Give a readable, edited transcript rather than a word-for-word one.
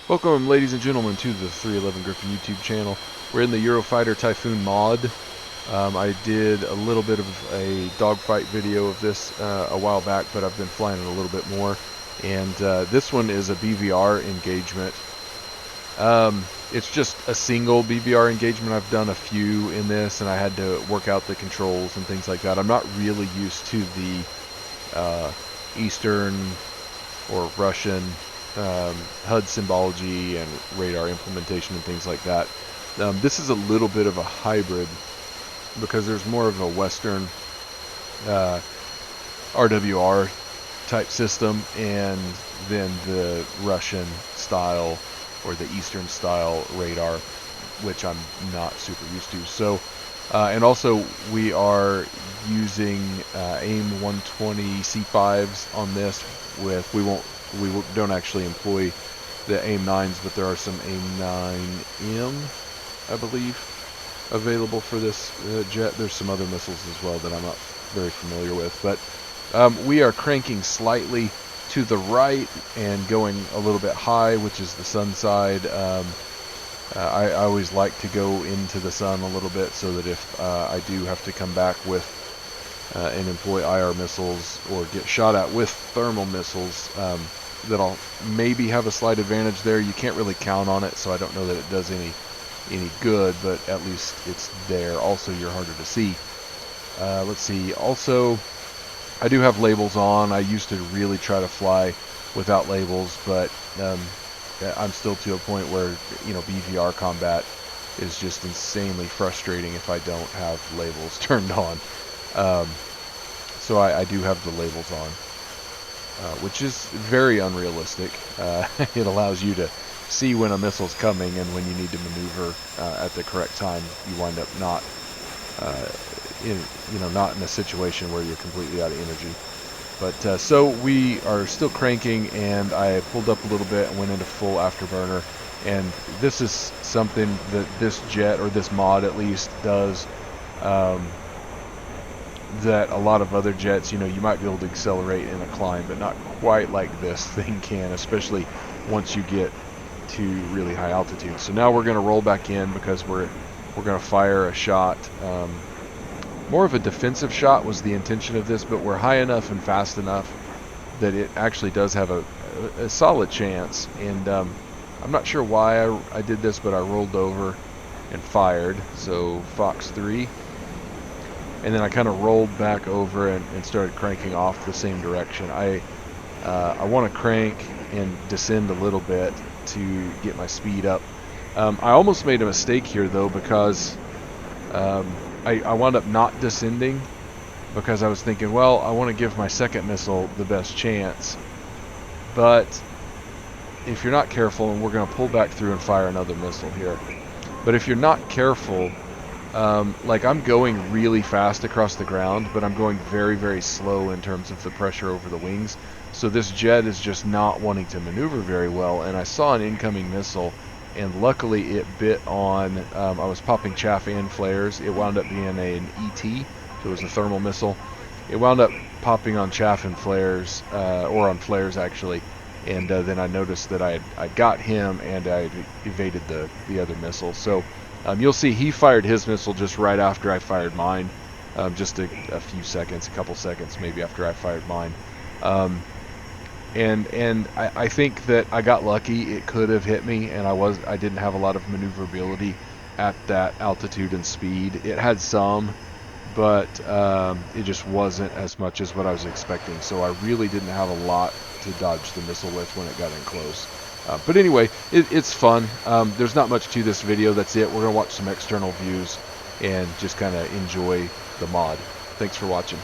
Welcome, ladies and gentlemen, to the 311 Griffin YouTube channel. We're in the Eurofighter Typhoon mod. I did a little bit of a dogfight video of this a while back, but I've been flying it a little bit more. And this one is a BVR engagement. It's just a single BVR engagement. I've done a few in this, and I had to work out the controls and things like that. I'm not really used to the Eastern or Russian HUD symbology and radar implementation and things like that. This is a little bit of a hybrid because there's more of a Western RWR type system and then the Russian style or the Eastern style radar, which I'm not super used to. So and also we are using AIM 120 C5s on this. We don't actually employ the AIM 9s, but there are some AIM 9M, I believe, available for this jet. There's some other missiles as well that I'm not very familiar with, but we are cranking slightly to the right and going a little bit high, which is the sun side. I always like to go into the sun a little bit so that if I do have to come back with and employ IR missiles or get shot at with thermal missiles, that I'll maybe have a slight advantage there. You can't really count on it, so I don't know that it does any good, but at least it's there. Also, you're harder to see. Let's see. Also, I do have labels on. I used to really try to fly without labels, but I'm still to a point where, you know, BVR combat is just insanely frustrating if I don't have labels turned on. So I do have the labels on, which is very unrealistic. It allows you to see when a missile's coming, and when you need to maneuver at the correct time, you wind up not in a situation where you're completely out of energy. But so we are still cranking, and I pulled up a little bit and went into full afterburner. And this is something that this jet, or this mod at least, does that a lot of other jets, you know, you might be able to accelerate in a climb, but not quite like this thing can, especially once you get to really high altitude. So now we're going to roll back in because we're going to fire a shot. More of a defensive shot was the intention of this, but we're high enough and fast enough that it actually does have a solid chance. And I'm not sure why I did this, but I rolled over and fired. So Fox 3. And then I kind of rolled back over and started cranking off the same direction. I want to crank and descend a little bit to get my speed up. I almost made a mistake here though, because I wound up not descending because I was thinking, well, I want to give my second missile the best chance. But if you're not careful, and we're going to pull back through and fire another missile here. But if you're not careful, like I'm going really fast across the ground, but I'm going very, very slow in terms of the pressure over the wings. So this jet is just not wanting to maneuver very well. And I saw an incoming missile, and luckily it bit on, I was popping chaff and flares. It wound up being an ET, so it was a thermal missile. It wound up popping on chaff and flares, or on flares actually. And then I noticed that I got him, and I evaded the other missile. So you'll see he fired his missile just right after I fired mine, just a few seconds, a couple seconds maybe after I fired mine. And I think that I got lucky. It could have hit me, and I didn't have a lot of maneuverability at that altitude and speed. It had some, but it just wasn't as much as what I was expecting. So I really didn't have a lot to dodge the missile with when it got in close. But anyway, it's fun. There's not much to this video. That's it. We're going to watch some external views and just kind of enjoy the mod. Thanks for watching.